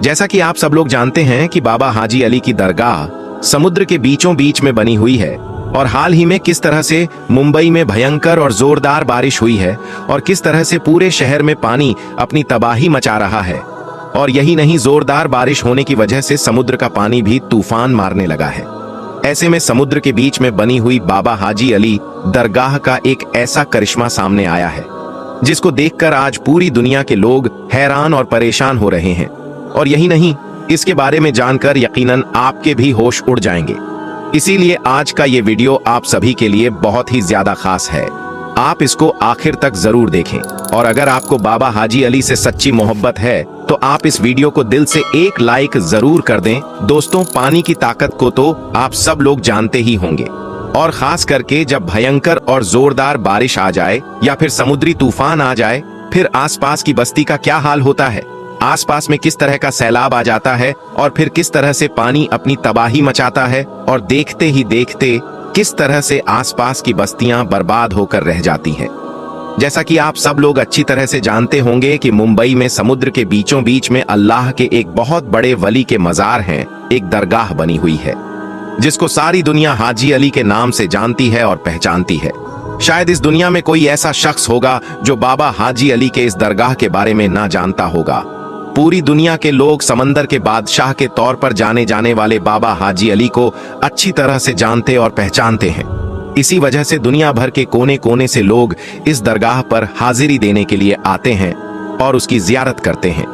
जैसा कि आप सब लोग जानते हैं कि बाबा हाजी अली की दरगाह समुद्र के बीचों बीच में बनी हुई है और हाल ही में किस तरह से मुंबई में भयंकर और जोरदार बारिश हुई है और किस तरह से पूरे शहर में पानी अपनी तबाही मचा रहा है। और यही नहीं, जोरदार बारिश होने की वजह से समुद्र का पानी भी तूफान मारने लगा है। ऐसे में समुद्र के बीच में बनी हुई बाबा हाजी अली दरगाह का एक ऐसा करिश्मा सामने आया है जिसको देखकर आज पूरी दुनिया के लोग हैरान और परेशान हो रहे हैं। और यही नहीं, इसके बारे में जानकर यकीनन आपके भी होश उड़ जाएंगे। इसीलिए आज का ये वीडियो आप सभी के लिए बहुत ही ज्यादा खास है। आप इसको आखिर तक जरूर देखें और अगर आपको बाबा हाजी अली से सच्ची मोहब्बत है तो आप इस वीडियो को दिल से एक लाइक जरूर कर दें। दोस्तों, पानी की ताकत को तो आप सब लोग जानते ही होंगे और खास करके जब भयंकर और जोरदार बारिश आ जाए या फिर समुद्री तूफान आ जाए, फिर आसपास की बस्ती का क्या हाल होता है, आसपास में किस तरह का सैलाब आ जाता है और फिर किस तरह से पानी अपनी तबाही मचाता है और देखते ही देखते किस तरह से आसपास की बस्तियां बर्बाद होकर रह जाती हैं। जैसा कि आप सब लोग अच्छी तरह से जानते होंगे कि मुंबई में समुद्र के बीचों बीच में अल्लाह के एक बहुत बड़े वली के मजार हैं, एक दरगाह बनी हुई है जिसको सारी दुनिया हाजी अली के नाम से जानती है और पहचानती है। शायद इस दुनिया में कोई ऐसा शख्स होगा जो बाबा हाजी अली के इस दरगाह के बारे में ना जानता होगा। पूरी दुनिया के लोग समंदर के बादशाह के तौर पर जाने जाने वाले बाबा हाजी अली को अच्छी तरह से जानते और पहचानते हैं। इसी वजह से दुनिया भर के कोने कोने से लोग इस दरगाह पर हाजिरी देने के लिए आते हैं और उसकी जियारत करते हैं।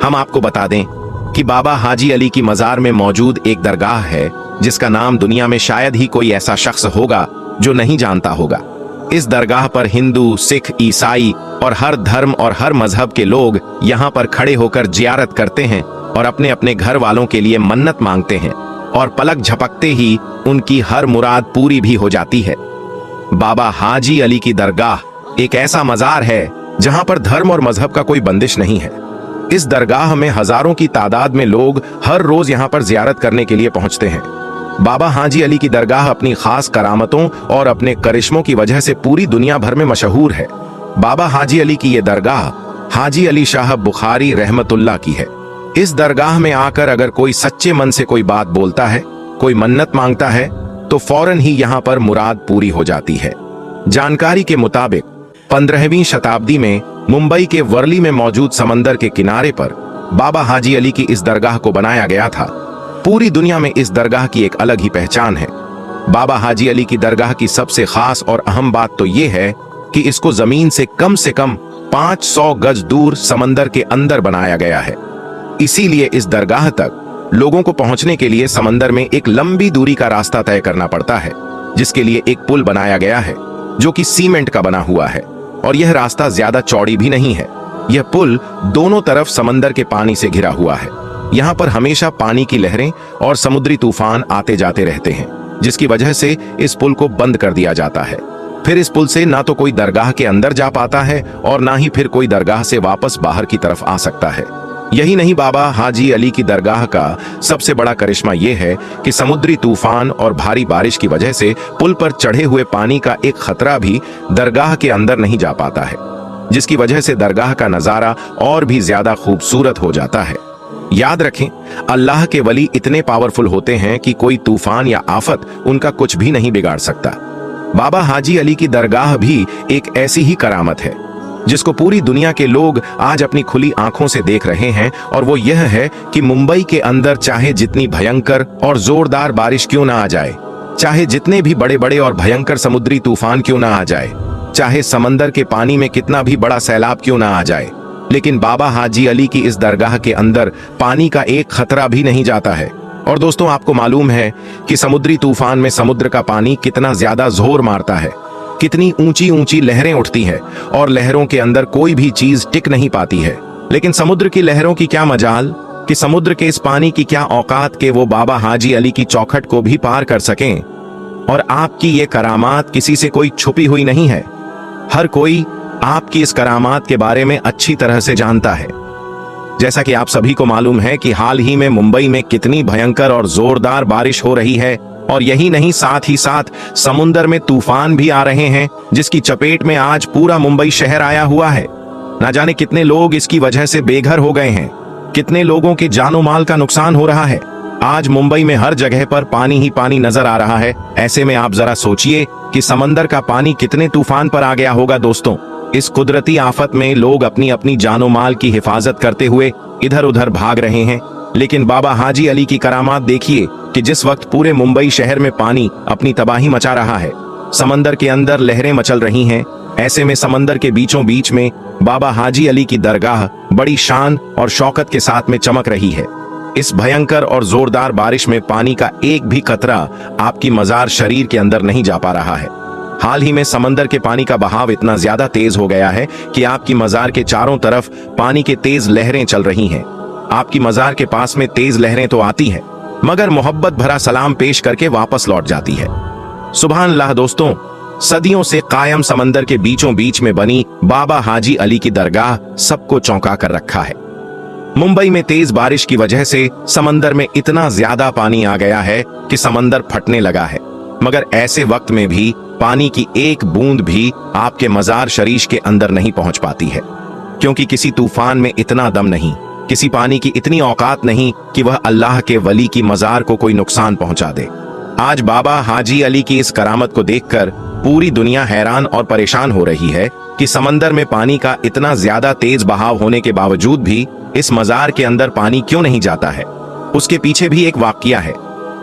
हम आपको बता दें कि बाबा हाजी अली की मजार में मौजूद एक दरगाह है जिसका नाम दुनिया में शायद ही कोई ऐसा शख्स होगा जो नहीं जानता होगा। इस दरगाह पर हिंदू, सिख, ईसाई और हर धर्म और हर मजहब के लोग यहाँ पर खड़े होकर जियारत करते हैं और अपने अपने घर वालों के लिए मन्नत मांगते हैं और पलक झपकते ही उनकी हर मुराद पूरी भी हो जाती है। बाबा हाजी अली की दरगाह एक ऐसा मजार है जहाँ पर धर्म और मजहब का कोई बंदिश नहीं है। इस दरगाह में हजारों की तादाद में लोग हर रोज यहाँ पर जियारत करने के लिए पहुंचते हैं। बाबा हाजी अली की दरगाह अपनी खास करामतों और अपने करिश्मों की वजह से पूरी दुनिया भर में मशहूर है। बाबा हाजी अली की ये दरगाह हाजी अली शाह बुखारी रहमतुल्लाह की है। इस दरगाह में आकर अगर कोई सच्चे मन से कोई बात बोलता है, कोई मन्नत मांगता है तो फौरन ही यहाँ पर मुराद पूरी हो जाती है। जानकारी के मुताबिक 15वीं शताब्दी में मुंबई के वर्ली में मौजूद समंदर के किनारे पर बाबा हाजी अली की इस दरगाह को बनाया गया था। पूरी दुनिया में इस दरगाह की एक अलग ही पहचान है। बाबा हाजी अली की दरगाह की सबसे खास और अहम बात तो ये है कि इसको जमीन से कम 500 गज दूर समंदर के अंदर बनाया गया है। इसीलिए इस दरगाह तक लोगों को पहुंचने के लिए समंदर में एक लंबी दूरी का रास्ता तय करना पड़ता है, जिसके लिए एक पुल बनाया गया है जो कि सीमेंट का बना हुआ है और यह रास्ता ज्यादा चौड़ी भी नहीं है। यह पुल दोनों तरफ समंदर के पानी से घिरा हुआ है। यहाँ पर हमेशा पानी की लहरें और समुद्री तूफान आते जाते रहते हैं, जिसकी वजह से इस पुल को बंद कर दिया जाता है। फिर इस पुल से ना तो कोई दरगाह के अंदर जा पाता है और ना ही फिर कोई दरगाह से वापस बाहर की तरफ आ सकता है। यही नहीं, बाबा हाजी अली की दरगाह का सबसे बड़ा करिश्मा यह है कि समुद्री तूफान और भारी बारिश की वजह से पुल पर चढ़े हुए पानी का एक खतरा भी दरगाह के अंदर नहीं जा पाता है, जिसकी वजह से दरगाह का नजारा और भी ज्यादा खूबसूरत हो जाता है। याद रखें, अल्लाह के वली इतने पावरफुल होते हैं कि कोई तूफान या आफत उनका कुछ भी नहीं बिगाड़ सकता। बाबा हाजी अली की दरगाह भी एक ऐसी ही करामत है जिसको पूरी दुनिया के लोग आज अपनी खुली आंखों से देख रहे हैं, और वो यह है कि मुंबई के अंदर चाहे जितनी भयंकर और जोरदार बारिश क्यों ना आ जाए, चाहे जितने भी बड़े बड़े और भयंकर समुद्री तूफान क्यों ना आ जाए, चाहे समंदर के पानी में कितना भी बड़ा सैलाब क्यों ना आ जाए, लेकिन बाबा हाजी अली की इस दरगाह के अंदर पानी का एक खतरा भी नहीं जाता है। और दोस्तों, आपको मालूम है कि समुद्री तूफान में समुद्र का पानी कितना ज्यादा जोर मारता है, कितनी ऊंची ऊंची लहरें उठती है और लहरों के अंदर कोई भी चीज टिक नहीं पाती है। लेकिन समुद्र की लहरों की क्या मजाल कि समुद्र के इस पानी की क्या औकात के वो बाबा हाजी अली की चौखट को भी पार कर सकें। और आपकी ये करामात किसी से कोई छुपी हुई नहीं है, हर कोई आपकी इस करामात के बारे में अच्छी तरह से जानता है। जैसा कि आप सभी को मालूम है कि हाल ही में मुंबई में कितनी भयंकर और जोरदार बारिश हो रही है, और यही नहीं, साथ ही साथ समुंदर में तूफान भी आ रहे हैं जिसकी चपेट में आज पूरा मुंबई शहर आया हुआ है। ना जाने कितने लोग इसकी वजह से बेघर हो गए हैं, कितने लोगों के जानो माल का नुकसान हो रहा है। आज मुंबई में हर जगह पर पानी ही पानी नजर आ रहा है। ऐसे में आप जरा सोचिए कि समंदर का पानी कितने तूफान पर आ गया होगा। दोस्तों, इस कुदरती आफत में लोग अपनी अपनी जानो माल की हिफाजत करते हुए इधर उधर भाग रहे हैं, लेकिन बाबा हाजी अली की करामात देखिए कि जिस वक्त पूरे मुंबई शहर में पानी अपनी तबाही मचा रहा है, समंदर के अंदर लहरें मचल रही हैं। ऐसे में समंदर के बीचों बीच में बाबा हाजी अली की दरगाह बड़ी शान और शौकत के साथ में चमक रही है। इस भयंकर और जोरदार बारिश में पानी का एक भी कतरा आपकी मजार शरीर के अंदर नहीं जा पा रहा है। हाल ही में समंदर के पानी का बहाव इतना ज्यादा तेज हो गया है कि आपकी मजार के चारों तरफ पानी के तेज लहरें चल रही हैं। आपकी मजार के पास में तेज लहरें तो आती हैं, मगर मोहब्बत भरा सलाम पेश करके वापस लौट जाती है। सुभान अल्लाह। दोस्तों, सदियों से कायम समंदर के बीचों बीच में बनी बाबा हाजी अली की दरगाह सबको चौंका कर रखा है। मुंबई में तेज बारिश की वजह से समंदर में इतना ज्यादा पानी आ गया है कि समंदर फटने लगा है, मगर ऐसे वक्त में भी पानी की एक बूंद भी आपके मजार शरीफ के अंदर नहीं पहुंच पाती है, क्योंकि किसी तूफान में इतना दम नहीं, किसी पानी की इतनी औकात नहीं कि वह अल्लाह के वली की मजार को कोई नुकसान पहुंचा दे। आज बाबा हाजी अली की इस करामत को देखकर पूरी दुनिया हैरान और परेशान हो रही है कि समंदर में पानी का इतना ज्यादा तेज बहाव होने के बावजूद भी इस मजार के अंदर पानी क्यों नहीं जाता है। उसके पीछे भी एक वाकया है।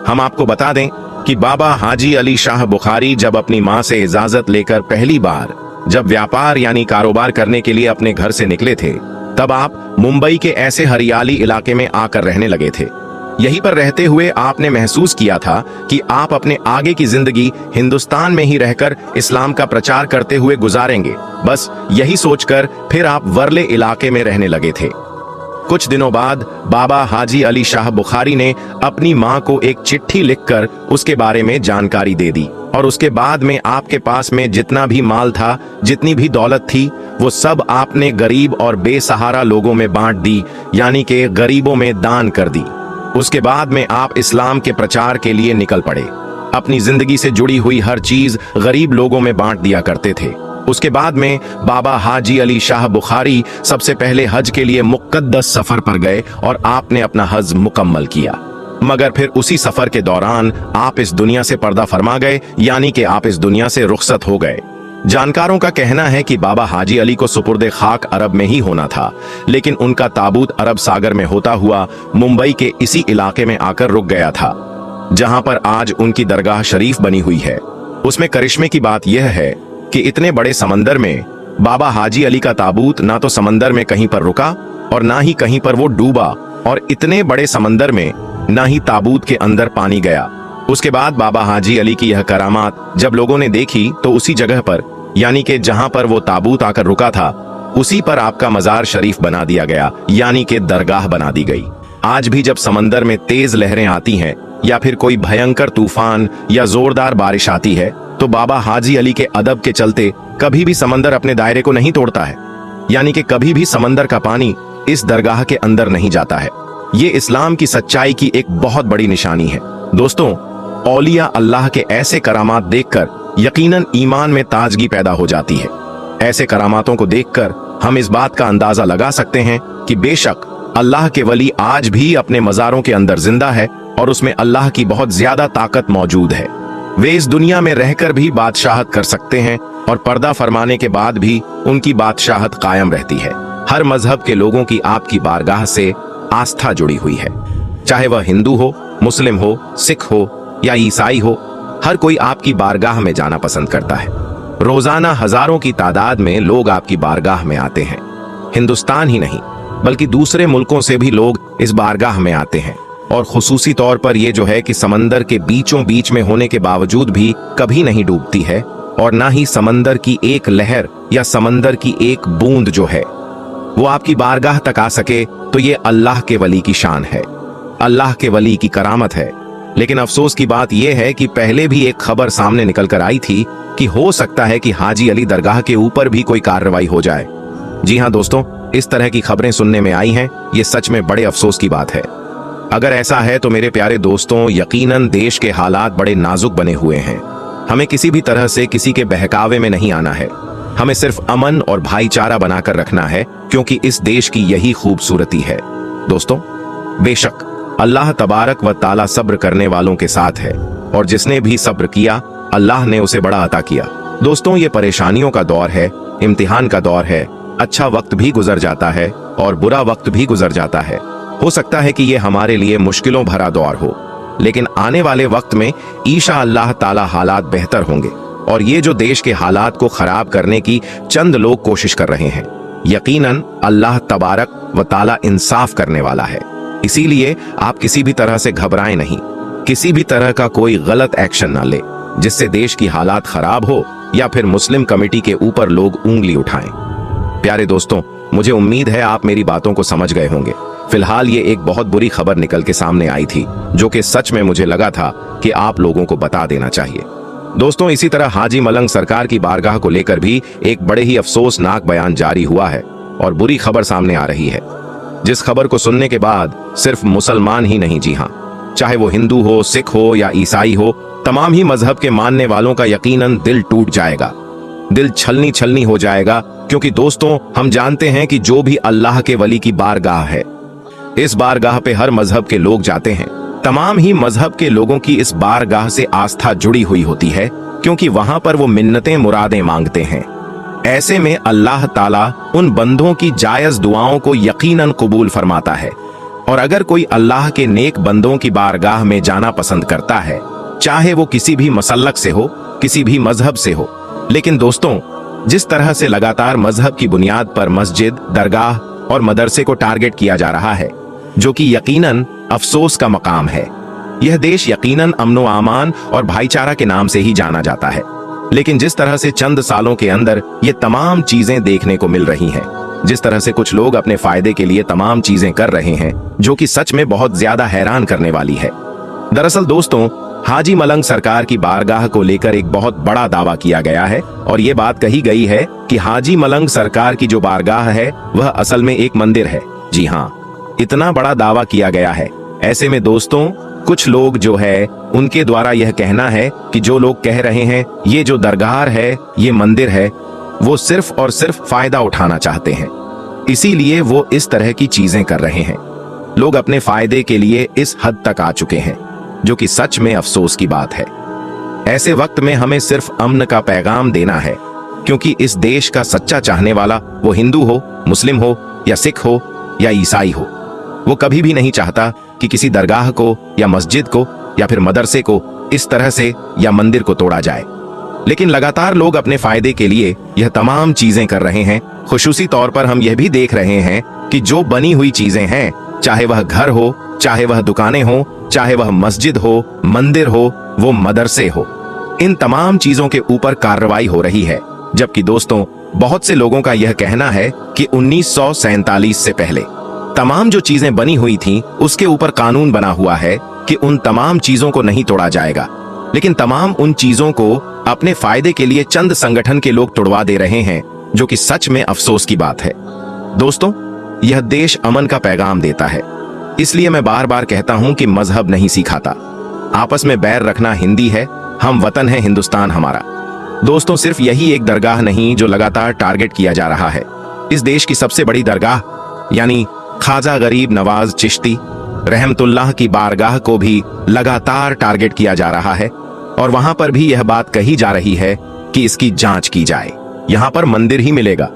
हम आपको बता दें कि बाबा हाजी अली शाह बुखारी जब अपनी मां से इजाजत लेकर पहली बार जब व्यापार यानी कारोबार करने के लिए अपने घर से निकले थे, तब आप मुंबई के ऐसे हरियाली इलाके में आकर रहने लगे थे। यहीं पर रहते हुए आपने महसूस किया था कि आप अपने आगे की जिंदगी हिंदुस्तान में ही रहकर इस्लाम का प्रचार करते हुए गुजारेंगे। बस यही सोचकर फिर आप वर्ले इलाके में रहने लगे थे। कुछ दिनों बाद बाबा हाजी अली शाह बुखारी ने अपनी मां को एक चिट्ठी लिखकर उसके बारे में जानकारी दे दी, और उसके बाद में आपके पास में जितना भी माल था, जितनी भी दौलत थी, वो सब आपने गरीब और बेसहारा लोगों में बांट दी, यानी कि गरीबों में दान कर दी। उसके बाद में आप इस्लाम के प्रचार के लिए निकल पड़े। अपनी जिंदगी से जुड़ी हुई हर चीज गरीब लोगों में बांट दिया करते थे। उसके बाद में बाबा हाजी अली शाह बुखारी सबसे पहले हज के लिए मुक़द्दस सफर पर गए और आपने अपना हज मुकम्मल किया, मगर फिर उसी सफर के दौरान आप इस दुनिया से पर्दा फरमा गए, यानी कि आप इस दुनिया से रुखसत हो गए। जानकारों का कहना है कि बाबा हाजी अली को सुपुर्दे खाक अरब में ही होना था, लेकिन उनका ताबूत अरब सागर में होता हुआ मुंबई के इसी इलाके में आकर रुक गया था, जहां पर आज उनकी दरगाह शरीफ बनी हुई है। उसमें करिश्मे की बात यह है कि इतने बड़े समंदर में बाबा हाजी अली का ताबूत ना तो समंदर में कहीं पर रुका और ना ही कहीं पर वो डूबा, और इतने बड़े समंदर में ना ही ताबूत के अंदर पानी गया। उसके बाद बाबा हाजी अली की यह करामात जब लोगों ने देखी तो उसी जगह पर, यानी कि जहां पर वो ताबूत आकर रुका था, उसी पर आपका मजार शरीफ बना दिया गया, यानी कि दरगाह बना दी गई। आज भी जब समंदर में तेज लहरें आती हैं या फिर कोई भयंकर तूफान या जोरदार बारिश आती है, तो बाबा हाजी अली के अदब के चलते कभी भी समंदर अपने दायरे को नहीं तोड़ता है, यानी कि कभी भी समंदर का पानी इस दरगाह के अंदर नहीं जाता है। ये इस्लाम की सच्चाई की एक बहुत बड़ी निशानी है। दोस्तों, औलिया अल्लाह के ऐसे करामात देखकर यकीनन ईमान में ताजगी पैदा हो जाती है। ऐसे करामातों को देखकर हम इस बात का अंदाजा लगा सकते हैं कि बेशक अल्लाह के वली आज भी अपने मजारों के अंदर जिंदा है और उसमें अल्लाह की बहुत ज्यादा ताकत मौजूद है। वे इस दुनिया में रहकर भी बादशाहत कर सकते हैं और पर्दा फरमाने के बाद भी उनकी बादशाहत कायम रहती है। हर मजहब के लोगों की आपकी बारगाह से आस्था जुड़ी हुई है, चाहे वह हिंदू हो, मुस्लिम हो, सिख हो या ईसाई हो, हर कोई आपकी बारगाह में जाना पसंद करता है। रोजाना हजारों की तादाद में लोग आपकी बारगाह में आते हैं। हिंदुस्तान ही नहीं बल्कि दूसरे मुल्कों से भी लोग इस बारगाह में आते हैं, और खुसूसी तौर पर यह जो है कि समंदर के बीचों बीच में होने के बावजूद भी कभी नहीं डूबती है, और ना ही समंदर की एक लहर या समंदर की एक बूंद जो है वो आपकी बारगाह तक आ सके, तो ये अल्लाह के वली की शान है, अल्लाह के वली की करामत है। लेकिन अफसोस की बात यह है कि पहले भी एक खबर सामने निकल कर आई थी कि हो सकता है कि हाजी अली दरगाह के ऊपर भी कोई कार्रवाई हो जाए। जी हाँ दोस्तों, इस तरह की खबरें सुनने में आई हैं। ये सच में बड़े अफसोस की बात है। अगर ऐसा है तो मेरे प्यारे दोस्तों, यकीनन देश के हालात बड़े नाजुक बने हुए हैं। हमें किसी भी तरह से किसी के बहकावे में नहीं आना है। हमें सिर्फ अमन और भाईचारा बनाकर रखना है, क्योंकि इस देश की यही खूबसूरती है। दोस्तों, बेशक अल्लाह तबारक व ताला सब्र करने वालों के साथ है, और जिसने भी सब्र किया अल्लाह ने उसे बड़ा अता किया। दोस्तों, ये परेशानियों का दौर है, इम्तिहान का दौर है। अच्छा वक्त भी गुजर जाता है और बुरा वक्त भी गुजर जाता है। हो सकता है कि ये हमारे लिए मुश्किलों भरा दौर हो, लेकिन आने वाले वक्त में ईशा अल्लाह ताला हालात बेहतर होंगे। और ये जो देश के हालात को खराब करने की चंद लोग कोशिश कर रहे हैं, यकीनन अल्लाह तबारक व ताला इंसाफ करने वाला है। इसीलिए आप किसी भी तरह से घबराएं नहीं, किसी भी तरह का कोई गलत एक्शन ना ले जिससे देश की हालात खराब हो या फिर मुस्लिम कमेटी के ऊपर लोग उंगली उठाएं। प्यारे दोस्तों, मुझे उम्मीद है आप मेरी बातों को समझ गए होंगे। फिलहाल ये एक बहुत बुरी खबर निकल के सामने आई थी, जो कि सच में मुझे लगा था कि आप लोगों को बता देना चाहिए। दोस्तों, इसी तरह हाजी मलंग सरकार की बारगाह को लेकर भी एक बड़े ही अफसोसनाक बयान जारी हुआ है और बुरी खबर सामने आ रही है, जिस खबर को सुनने के बाद सिर्फ मुसलमान ही नहीं, जी हाँ, चाहे वो हिंदू हो, सिख हो या ईसाई हो, तमाम ही मजहब के मानने वालों का यकीनन दिल टूट जाएगा, दिल छलनी छलनी हो जाएगा। क्योंकि दोस्तों, हम जानते हैं कि जो भी अल्लाह के वली की बारगाह है, इस बारगाह पे हर मजहब के लोग जाते हैं। तमाम ही मजहब के लोगों की इस बारगाह से आस्था जुड़ी हुई होती है, क्योंकि वहां पर वो मिन्नतें मुरादें मांगते हैं। ऐसे में अल्लाह ताला उन बंदों की जायज दुआओं को यकीनन कबूल फरमाता है। और अगर कोई अल्लाह के नेक बंदों की बारगाह में जाना पसंद करता है, चाहे वो किसी भी मसलक से हो, किसी भी मजहब से हो। लेकिन दोस्तों, जिस तरह से लगातार मजहब की बुनियाद पर मस्जिद, दरगाह और मदरसे को टारगेट किया जा रहा है, जो कि यकीनन अफसोस का मकाम है। यह देश यकीनन अमनो आमान और भाईचारा के नाम से ही जाना जाता है, लेकिन जिस तरह से चंद सालों के अंदर ये तमाम चीजें देखने को मिल रही हैं, जिस तरह से कुछ लोग अपने फायदे के लिए तमाम चीजें कर रहे हैं, जो कि सच में बहुत ज्यादा हैरान करने वाली है। दरअसल दोस्तों, हाजी मलंग सरकार की बारगाह को लेकर एक बहुत बड़ा दावा किया गया है और ये बात कही गई है कि हाजी मलंग सरकार की जो बारगाह है वह असल में एक मंदिर है। जी हाँ, इतना बड़ा दावा किया गया है। ऐसे में दोस्तों, कुछ लोग जो है उनके द्वारा यह कहना है कि जो लोग कह रहे हैं ये जो दरगाह है, ये मंदिर है, वो सिर्फ और सिर्फ फायदा उठाना चाहते हैं, इसीलिए वो इस तरह की चीजें कर रहे हैं। लोग अपने फायदे के लिए इस हद तक आ चुके हैं, जो कि सच में अफसोस की बात है। ऐसे वक्त में हमें सिर्फ अमन का पैगाम देना है, क्योंकि इस देश का सच्चा चाहने वाला, वो हिंदू हो, मुस्लिम हो या सिख हो या ईसाई हो, वो कभी भी नहीं चाहता कि किसी दरगाह को या मस्जिद को या फिर मदरसे को इस तरह से या मंदिर को तोड़ा जाए। लेकिन लगातार लोग अपने फायदे के लिए यह तमाम चीजें कर रहे हैं। खुसूसी तौर पर हम यह भी देख रहे हैं कि जो बनी हुई चीजें हैं, चाहे वह घर हो, चाहे वह दुकानें हो, चाहे वह मस्जिद हो, मंदिर हो, वो मदरसे हो, इन तमाम चीजों के ऊपर कार्रवाई हो रही है। जबकि दोस्तों, बहुत से लोगों का यह कहना है कि 1947 से पहले तमाम जो चीजें बनी हुई थीं, उसके ऊपर कानून बना हुआ है कि उन तमाम चीजों को नहीं तोड़ा जाएगा। लेकिन तमाम उन चीजों को अपने फायदे के लिए चंद संगठन के लोग तोड़वा दे रहे हैं, जो कि सच में अफसोस की बात है। दोस्तों, यह देश अमन का पैगाम देता है, इसलिए मैं बार बार कहता हूं कि मजहब नहीं सिखाता, आपस में बैर रखना हिंदी है, हम वतन है हिंदुस्तान हमारा। दोस्तों, सिर्फ यही एक दरगाह नहीं जो लगातार टारगेट किया जा रहा है। इस देश की सबसे बड़ी दरगाह यानी ख्वाजा गरीब नवाज चिश्ती रहमतुल्लाह की बारगाह को भी लगातार टारगेट किया जा रहा है, और वहां पर भी यह बात कही जा रही है कि इसकी जांच की जाए। यहां पर मंदिर ही मिलेगा,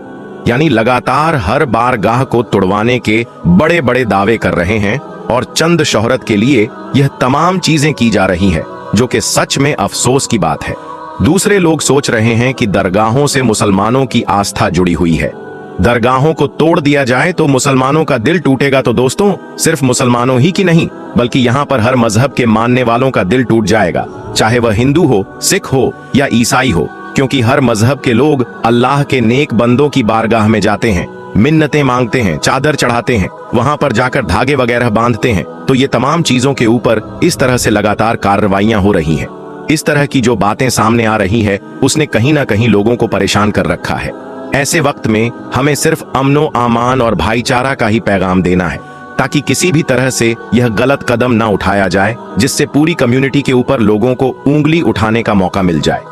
यानी लगातार हर बारगाह को तुड़वाने के बड़े बड़े दावे कर रहे हैं, और चंद शोहरत के लिए यह तमाम चीजें की जा रही हैं, जो कि सच में अफसोस की बात है। दूसरे लोग सोच रहे हैं कि दरगाहों से मुसलमानों की आस्था जुड़ी हुई है, दरगाहों को तोड़ दिया जाए तो मुसलमानों का दिल टूटेगा। तो दोस्तों, सिर्फ मुसलमानों ही की नहीं, बल्कि यहाँ पर हर मजहब के मानने वालों का दिल टूट जाएगा, चाहे वह हिंदू हो, सिख हो या ईसाई हो, क्योंकि हर मजहब के लोग अल्लाह के नेक बंदों की बारगाह में जाते हैं, मिन्नतें मांगते हैं, चादर चढ़ाते हैं, वहां पर जाकर धागे वगैरह बांधते हैं। तो ये तमाम चीजों के ऊपर इस तरह से लगातार कार्रवाइयां हो रही हैं। इस तरह की जो बातें सामने आ रही है, उसने कहीं ना कहीं लोगों को परेशान कर रखा है। ऐसे वक्त में हमें सिर्फ अमनो आमान और भाईचारा का ही पैगाम देना है, ताकि किसी भी तरह से यह गलत कदम ना उठाया जाए, जिससे पूरी कम्युनिटी के ऊपर लोगों को उंगली उठाने का मौका मिल जाए।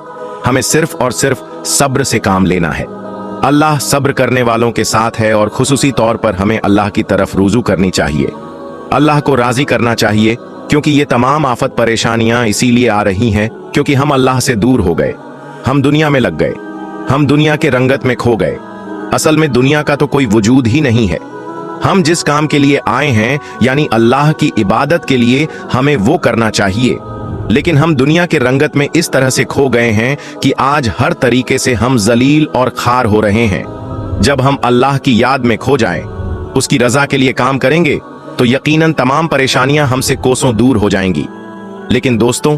हमें सिर्फ और सिर्फ सब्र से काम लेना है। अल्लाह सब्र करने वालों के साथ है और खुसूसी तौर पर हमें अल्लाह की तरफ रुजू करनी चाहिए, अल्लाह को राजी करना चाहिए, क्योंकि ये तमाम आफत परेशानियां इसीलिए आ रही हैं क्योंकि हम अल्लाह से दूर हो गए, हम दुनिया में लग गए, हम दुनिया के रंगत में खो गए। असल में दुनिया का तो कोई वजूद ही नहीं है। हम जिस काम के लिए आए हैं यानी अल्लाह की इबादत के लिए हमें वो करना चाहिए, लेकिन हम दुनिया के रंगत में इस तरह से खो गए हैं कि आज हर तरीके से हम जलील और खार हो रहे हैं। जब हम अल्लाह की याद में खो जाएं, उसकी रजा के लिए काम करेंगे तो यकीनन तमाम परेशानियां हमसे कोसों दूर हो जाएंगी। लेकिन दोस्तों,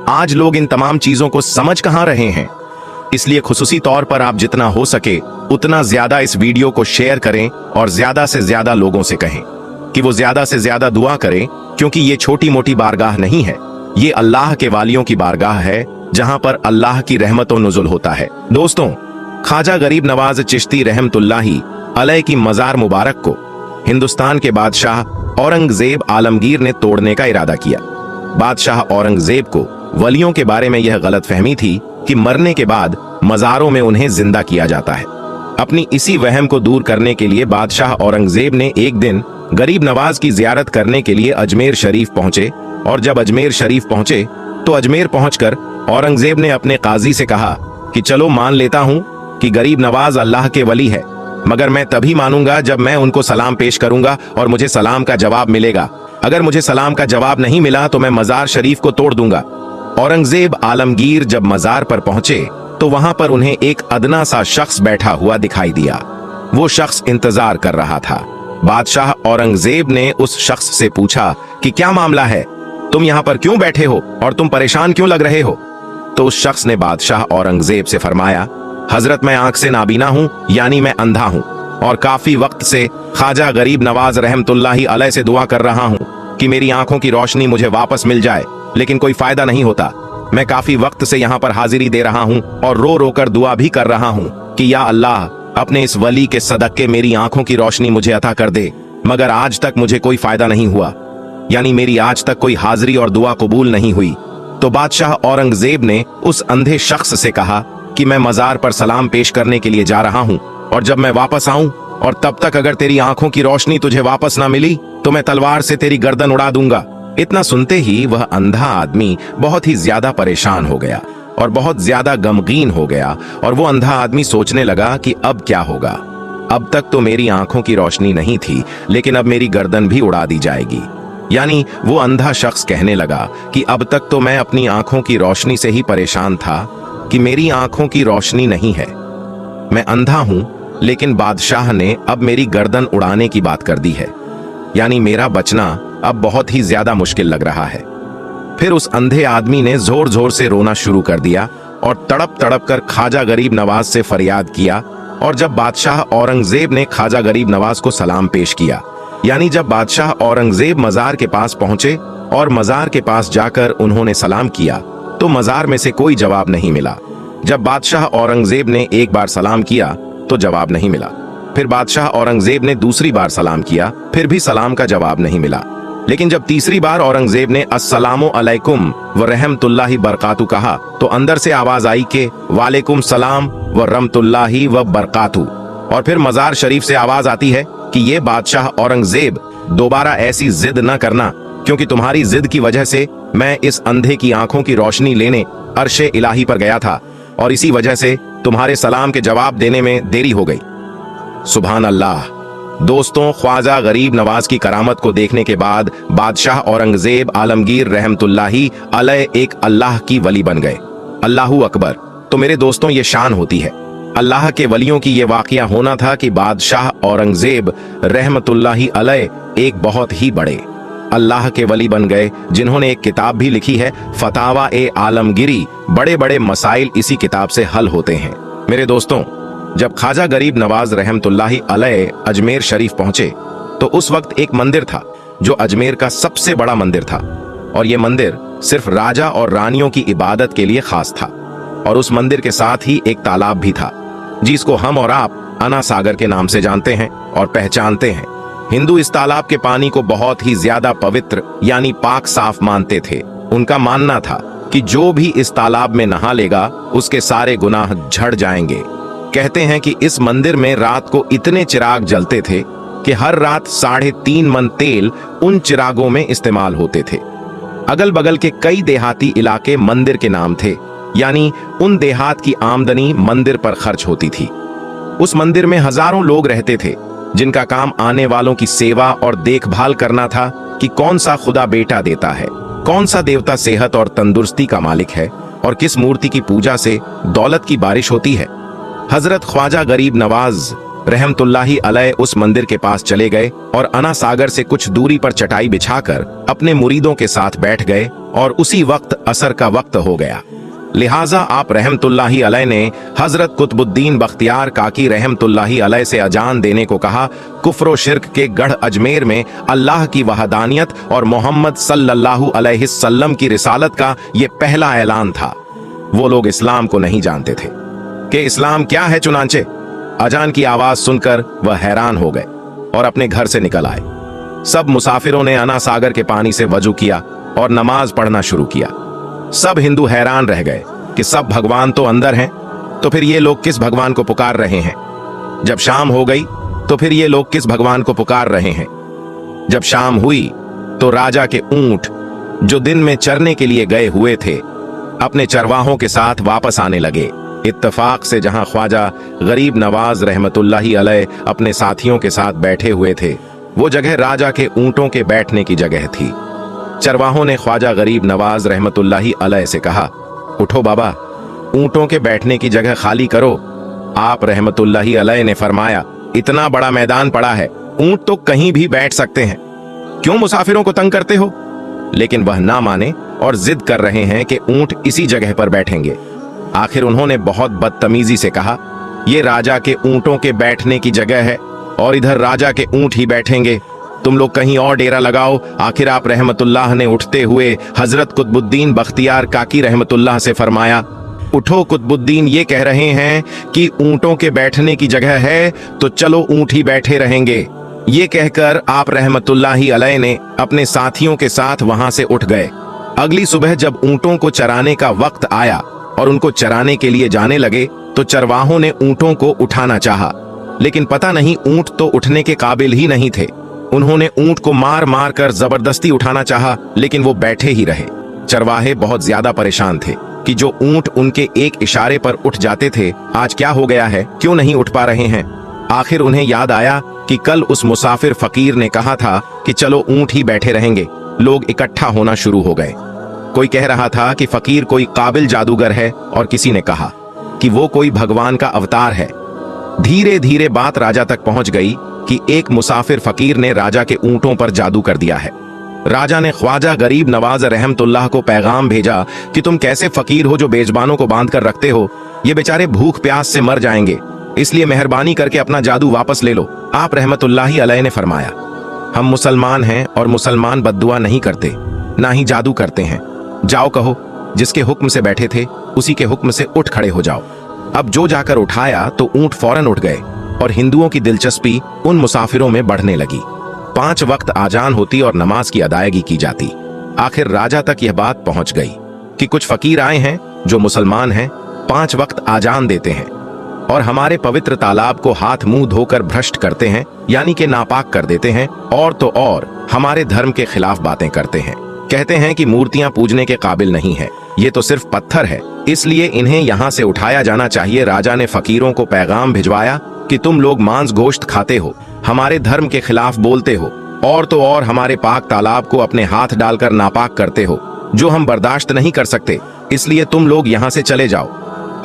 आज लोग इन तमाम चीजों को समझ कहां रहे हैं। इसलिए खुसूसी तौर पर आप जितना हो सके उतना ज्यादा इस वीडियो को शेयर करें और ज्यादा से ज्यादा लोगों से कहें कि वो ज्यादा से ज्यादा दुआ करें, क्योंकि ये छोटी मोटी बारगाह नहीं है, ये अल्लाह के वालियों की बारगाह है जहां पर अल्लाह की रहमतों नुज़ुल होता है। दोस्तों, ख्वाजा गरीब नवाज चिश्ती रहमतुल्लाही अलैह की मजार मुबारक को हिंदुस्तान के बादशाह औरंगजेब आलमगीर ने तोड़ने का इरादा किया। बादशाह औरंगजेब को वलियों के बारे में यह गलतफहमी थी कि मरने के बाद मजारों में उन्हें जिंदा किया जाता है। अपनी इसी वहम को दूर करने के लिए बादशाह औरंगजेब ने एक दिन गरीब नवाज की जियारत करने के लिए अजमेर शरीफ पहुंचे, और जब अजमेर शरीफ पहुंचे तो अजमेर पहुंचकर औरंगजेब ने अपने काजी से कहा कि चलो मान लेता हूं कि गरीब नवाज अल्लाह के वली है, मगर मैं तभी मानूंगा जब मैं उनको सलाम पेश करूंगा और मुझे सलाम का जवाब मिलेगा। अगर मुझे सलाम का जवाब नहीं मिला तो मैं मजार शरीफ को तोड़ दूंगा। औरंगजेब आलमगीर जब मजार पर पहुंचे तो वहां पर उन्हें एक अदना सा शख्स बैठा हुआ दिखाई दिया। वो शख्स इंतजार कर रहा था। बादशाह औरंगजेब ने उस शख्स से पूछा कि क्या मामला है, तुम यहाँ पर क्यों बैठे हो और तुम परेशान क्यों लग रहे हो? तो उस शख्स ने बादशाह औरंगजेब से फरमाया, हजरत मैं आंख से नाबीना हूँ, यानी मैं अंधा हूँ, और काफी वक्त से ख्वाजा गरीब नवाज रहमतुल्लाही अलैह से दुआ कर रहा हूँ कि मेरी आंखों की रोशनी मुझे वापस मिल जाए, लेकिन कोई फायदा नहीं होता। मैं काफी वक्त से यहाँ पर हाजिरी दे रहा हूँ और रो रो कर दुआ भी कर रहा हूँ कि या अल्लाह अपने इस वली के सदक़े मेरी आंखों की रोशनी मुझे अता कर दे, मगर आज तक मुझे कोई फायदा नहीं हुआ, यानी मेरी आज तक कोई हाजिरी और दुआ कबूल नहीं हुई। तो बादशाह औरंगजेब ने उस अंधे शख्स से कहा कि मैं मजार पर सलाम पेश करने के लिए जा रहा हूँ, और जब मैं वापस आऊं और तब तक अगर तेरी आंखों की रोशनी तुझे वापस ना मिली तो मैं तलवार से तेरी गर्दन उड़ा दूंगा। इतना सुनते ही वह अंधा आदमी बहुत ही ज्यादा परेशान हो गया और बहुत ज्यादा गमगीन हो गया, और वो अंधा आदमी सोचने लगा कि अब क्या होगा। अब तक तो मेरी आंखों की रोशनी नहीं थी, लेकिन अब मेरी गर्दन भी उड़ा दी जाएगी। यानी वो अंधा शख्स कहने लगा कि अब तक तो मैं अपनी आंखों की रोशनी से ही परेशान था कि मेरी आंखों की रोशनी नहीं है, मैं अंधा हूं, लेकिन बादशाह ने अब मेरी गर्दन उड़ाने की बात कर दी है, यानी मेरा बचना अब बहुत ही ज्यादा मुश्किल लग रहा है। फिर उस अंधे आदमी ने जोर जोर से रोना शुरू कर दिया और तड़प तड़प कर ख्वाजा गरीब नवाज से फरियाद किया। और जब बादशाह औरंगजेब ने ख्वाजा गरीब नवाज को सलाम पेश किया, यानी जब बादशाह औरंगजेब मजार के पास पहुंचे और मजार के पास जाकर उन्होंने सलाम किया तो मजार में से कोई जवाब नहीं मिला। जब बादशाह औरंगजेब ने एक बार सलाम किया तो जवाब नहीं मिला। फिर बादशाह औरंगजेब ने दूसरी बार सलाम किया, फिर भी सलाम का जवाब नहीं मिला। लेकिन जब तीसरी बार औरंगजेब ने अस्सलामु अलैकुम व रहमतुल्लाहि बरकातु कहा तो अंदर से आवाज आई कि वालेकुम सलाम व रहमतुल्लाहि व बरकातु। और फिर मजार शरीफ से आवाज आती है कि ये बादशाह औरंगजेब दोबारा ऐसी जिद न करना, क्योंकि तुम्हारी जिद की वजह से मैं इस अंधे की आंखों की रोशनी लेने अर्शे इलाही पर गया था और इसी वजह से तुम्हारे सलाम के जवाब देने में देरी हो गई। सुभान अल्लाह। दोस्तों, ख्वाजा गरीब नवाज की करामत को देखने के बाद बादशाह औरंगजेब आलमगीर रहमतुल्लाही अलैह एक अल्लाह की वली बन गए। अल्लाहू अकबर। तो मेरे दोस्तों, ये शान होती है अल्लाह के वलियों की। ये वाकया होना था कि बादशाह औरंगजेब रहमतुल्लाही अलैह एक बहुत ही बड़े अल्लाह के वली बन गए, जिन्होंने एक किताब भी लिखी है, फतावा ए आलमगिरी। बड़े बड़े मसाइल इसी किताब से हल होते हैं। मेरे दोस्तों, जब ख्वाजा गरीब नवाज रहमतुल्लाही अलैह अजमेर शरीफ पहुंचे तो उस वक्त एक मंदिर था जो अजमेर का सबसे बड़ा मंदिर था, और यह मंदिर सिर्फ राजा और रानियों की इबादत के लिए खास था। और उस मंदिर के साथ ही एक तालाब भी था, जिसको हम और आप अना सागर के नाम से जानते हैं और पहचानते हैं। हिंदू इस तालाब के पानी को बहुत ही ज्यादा पवित्र यानी पाक साफ मानते थे। उनका मानना था कि जो भी इस तालाब में नहा लेगा उसके सारे गुनाह झड़ जाएंगे, कहते हैं कि इस मंदिर में रात को इतने चिराग जलते थे कि हर रात 3.5 मन तेल उन चिरागों में इस्तेमाल होते थे। अगल बगल के कई देहाती इलाके मंदिर के नाम थे, यानी उन देहात की आमदनी मंदिर पर खर्च होती थी। उस मंदिर में हजारों लोग रहते थे जिनका काम आने वालों की सेवा और देखभाल करना था कि कौन सा खुदा बेटा देता है, कौन सा देवता सेहत और तंदुरुस्ती का मालिक है और किस मूर्ति की पूजा से दौलत की बारिश होती है। हजरत ख्वाजा गरीब नवाज रहमतुल्लाही अलैह उस मंदिर के पास चले गए और अना सागर से कुछ दूरी पर चटाई बिछाकर अपने मुरीदों के साथ बैठ गए और उसी वक्त असर का वक्त हो गया। लिहाजा आप रहमतुल्लाही अलैह ने हजरत कुतुबुद्दीन बख्तियार काकी रहमतुल्लाही अलैह से अजान देने को कहा। कुफ्र शिर्क के गढ़ अजमेर में अल्लाह की वहदानियत और मोहम्मद सल्लल्लाहु अलैहि वसल्लम की रिसालत का ये पहला ऐलान था। वो लोग इस्लाम को नहीं जानते थे कि इस्लाम क्या है। चुनांचे अजान की आवाज सुनकर वह हैरान हो गए और अपने घर से निकल आए। सब मुसाफिरों ने अना सागर के पानी से वजू किया और नमाज पढ़ना शुरू किया। सब हिंदू हैरान रह गए कि सब भगवान तो अंदर हैं, तो फिर ये लोग किस भगवान को पुकार रहे हैं। जब शाम हो गई तो फिर ये लोग किस भगवान को पुकार रहे हैं। जब शाम हुई तो राजा के ऊंट जो दिन में चरने के लिए गए हुए थे अपने चरवाहों के साथ वापस आने लगे। इत्तफाक से जहां ख्वाजा गरीब नवाज रहमतुल्लाही अलैह अपने साथियों के साथ बैठे हुए थे, वो जगह राजा के ऊंटों के बैठने की जगह थी। चरवाहों ने ख्वाजा गरीब नवाज रहमतुल्लाही अलैह से कहा, उठो बाबा, ऊंटों के बैठने की जगह खाली करो। आप रहमतुल्लाही अलैह ने फरमाया, इतना बड़ा मैदान पड़ा है, ऊंट तो कहीं भी बैठ सकते हैं, क्यों मुसाफिरों को तंग करते हो। लेकिन वह ना माने और जिद कर रहे हैं कि ऊंट इसी जगह पर बैठेंगे। आखिर उन्होंने बहुत बदतमीजी से कहा, यह राजा के ऊंटों के बैठने की जगह है और इधर राजा के ऊंट ही बैठेंगे, तुम लोग कहीं और डेरा लगाओ। आखिर आप रहमतुल्लाह ने उठते हुए हजरत कुतुबुद्दीन बख्तियार काकी रहमतुल्लाह से फरमाया, उठो कुतुबुद्दीन ये कह रहे हैं कि ऊंटों के बैठने की जगह है, तो चलो ऊंट ही बैठे रहेंगे। ये कहकर आप रहमतुल्लाही अलैह ने अपने साथियों के साथ वहां से उठ गए। अगली सुबह जब ऊंटों को चराने का वक्त आया और उनको चराने के लिए जाने लगे तो चरवाहों ने ऊंटों को उठाना चाहा, लेकिन पता नहीं ऊंट तो उठने के काबिल ही नहीं थे। उन्होंने ऊंट को मार मार कर जबरदस्ती उठाना चाहा, लेकिन वो बैठे ही रहे। चरवाहे बहुत ज्यादा परेशान थे कि जो ऊंट उनके एक इशारे पर उठ जाते थे, आज क्या हो गया है, क्यों नहीं उठ पा रहे हैं। आखिर उन्हें याद आया कि कल उस मुसाफिर फकीर ने कहा था कि चलो ऊंट ही बैठे रहेंगे। लोग इकट्ठा होना शुरू हो गए। कोई कह रहा था कि फकीर कोई काबिल जादूगर है और किसी ने कहा कि वो कोई भगवान का अवतार है। धीरे धीरे बात राजा तक पहुंच गई कि एक मुसाफिर फकीर ने राजा के ऊंटों पर जादू कर दिया है। राजा ने ख्वाजा गरीब नवाज रहमतुल्लाह को पैगाम भेजा कि तुम कैसे फकीर हो जो बेजबानों को बांध कर रखते हो, ये बेचारे भूख प्यास से मर जाएंगे, इसलिए मेहरबानी करके अपना जादू वापस ले लो। आप रहमतुल्लाही अलैह ने फरमाया, हम मुसलमान हैं और मुसलमान बद्दुआ नहीं करते, ना ही जादू करते हैं। जाओ कहो जिसके हुक्म से बैठे थे उसी के हुक्म से उठ खड़े हो जाओ। अब जो जाकर उठाया तो ऊंट फौरन उठ गए और हिंदुओं की दिलचस्पी उन मुसाफिरों में बढ़ने लगी। 5 वक्त आजान होती और नमाज की अदायगी की जाती। आखिर राजा तक यह बात पहुंच गई कि कुछ फकीर आए हैं जो मुसलमान हैं, 5 वक्त आजान देते हैं और हमारे पवित्र तालाब को हाथ मुंह धोकर भ्रष्ट करते हैं, यानी कि नापाक कर देते हैं, और तो और हमारे धर्म के खिलाफ बातें करते हैं। कहते हैं कि मूर्तियां पूजने के काबिल नहीं है, ये तो सिर्फ पत्थर है, इसलिए इन्हें यहाँ से उठाया जाना चाहिए। राजा ने फकीरों को पैगाम भिजवाया कि तुम लोग मांस गोश्त खाते हो, हमारे धर्म के खिलाफ बोलते हो, और तो और हमारे पाक तालाब को अपने हाथ डालकर नापाक करते हो, जो हम बर्दाश्त नहीं कर सकते, इसलिए तुम लोग यहाँ से चले जाओ।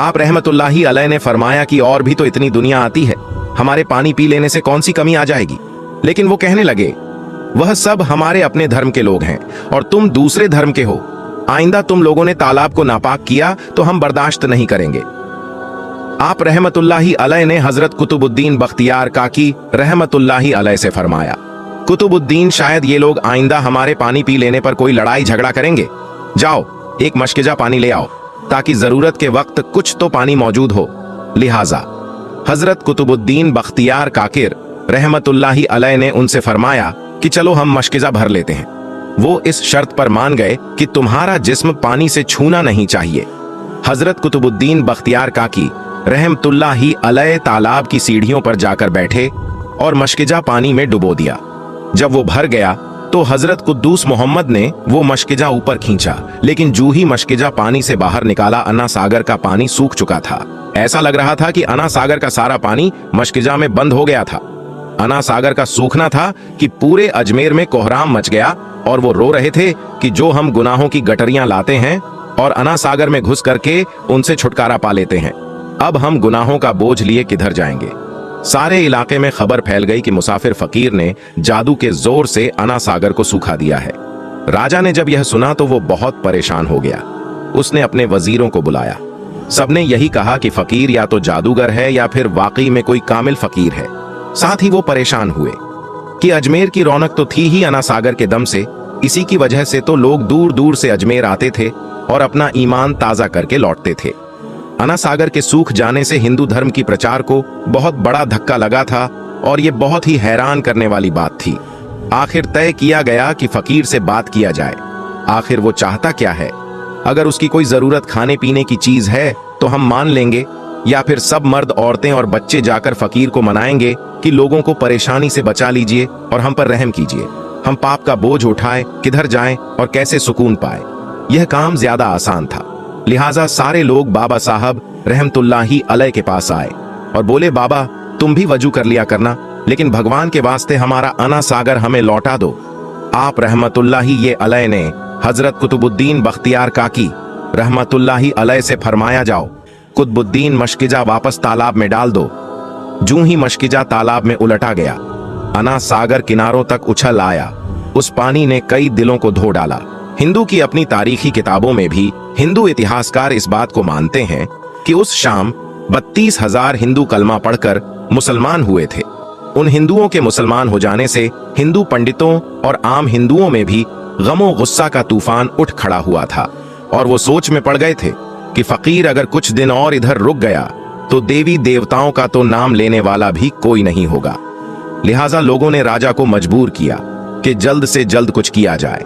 आप रहमतुल्लाही अलैह ने फरमाया कि और भी तो इतनी दुनिया आती है, हमारे पानी पी लेने से कौन सी कमी आ जाएगी। लेकिन वो कहने लगे, वह सब हमारे अपने धर्म के लोग हैं और तुम दूसरे धर्म के हो। आइंदा तुम लोगों ने तालाब को नापाक किया तो हम बर्दाश्त नहीं करेंगे। आप रहमतुल्लाही अलैह ने हजरत कुतुबुद्दीन बख्तियार काकी रहमतुल्लाही अलैह से फरमाया, कुतुबुद्दीन, शायद ये लोग आइंदा हमारे पानी पी लेने पर कोई लड़ाई झगड़ा करेंगे। जाओ एक मशकिजा पानी ले आओ ताकि जरूरत के वक्त कुछ तो पानी मौजूद हो। लिहाजा हजरत कुतुबुद्दीन बख्तियार काकिर रहमतुल्लाही अलैह ने उनसे फरमाया कि चलो हम मशकिजा भर लेते हैं। वो इस शर्त पर मान गए कि तुम्हारा जिस्म पानी से छूना नहीं चाहिए। हजरत कुतुबुद्दीन बख्तियार काकी रहमतुल्लाही अलैह तालाब की सीढ़ियों पर जाकर बैठे और मशकिजा पानी में डुबो दिया। जब वो भर गया तो हजरत कुद्दूस मोहम्मद ने वो मशकिजा ऊपर खींचा, लेकिन जूं ही मशकिजा पानी से बाहर निकाला, अन्ना सागर का पानी सूख चुका था। ऐसा लग रहा था कि अन्ना सागर का सारा पानी मशकिजा में बंद हो गया था। अन्ना सागर का सूखना था कि पूरे अजमेर में कोहराम मच गया और वो रो रहे थे कि जो हम गुनाहों की गटरियां लाते हैं और अन्ना सागर में घुस करके उनसे छुटकारा पा लेते हैं, अब हम गुनाहों का बोझ लिए किधर जाएंगे। सारे इलाके में खबर फैल गई कि मुसाफिर फकीर ने जादू के जोर से अन्ना सागर को सूखा दिया है। राजा ने जब यह सुना तो वो बहुत परेशान हो गया। उसने अपने वजीरों को बुलाया। सबने यही कहा कि फकीर या तो जादूगर है या फिर वाकई में कोई कामिल फकीर है। साथ ही वो परेशान हुए कि अजमेर की रौनक तो थी ही अन्ना सागर के दम से, इसी की वजह से तो लोग दूर दूर से अजमेर आते थे और अपना ईमान ताजा करके लौटते थे। अन्ना सागर के सूख जाने से हिंदू धर्म की प्रचार को बहुत बड़ा धक्का लगा था और ये बहुत ही हैरान करने वाली बात थी। आखिर तय किया गया कि फकीर से बात किया जाए। आखिर वो चाहता क्या है? अगर उसकी कोई जरूरत खाने पीने की चीज है तो हम मान लेंगे, या फिर सब मर्द औरतें और बच्चे जाकर फकीर को मनाएंगे कि लोगों को परेशानी से बचा लीजिए और हम पर रहम कीजिए, हम पाप का बोझ उठाएं, किधर जाएं और कैसे सुकून पाए। यह काम ज्यादा आसान था। लिहाजा सारे लोग बाबा साहब रहमतुल्लाही अलैह के पास आए और बोले, बाबा तुम भी वजू कर लिया करना, लेकिन भगवान के वास्ते हमारा अन्ना सागर हमें लौटा दो। आप रहमतुल्लाही ये अलैह ने हजरत कुतुबुद्दीन बख्तियार काकी रहमतुल्लाही अलैह से फरमाया, जाओ कुतुबुद्दीन मशकिजा वापस तालाब में डाल दो। जूं ही मशकिजा तालाब में उलटा गया, अन्ना सागर किनारों तक उछल आया। उस पानी ने कई दिलों को धो डाला। हिंदू की अपनी तारीखी किताबों में भी हिंदू इतिहासकार इस बात को मानते हैं कि उस शाम 32,000 हिंदू कलमा पढ़कर मुसलमान हुए थे। उन हिंदुओं के मुसलमान हो जाने से हिंदू पंडितों और आम हिंदुओं में भी गमो गुस्सा का तूफान उठ खड़ा हुआ था और वो सोच में पड़ गए थे कि फकीर अगर कुछ दिन और इधर रुक गया तो देवी देवताओं का तो नाम लेने वाला भी कोई नहीं होगा। लिहाजा लोगों ने राजा को मजबूर किया कि जल्द से जल्द कुछ किया जाए।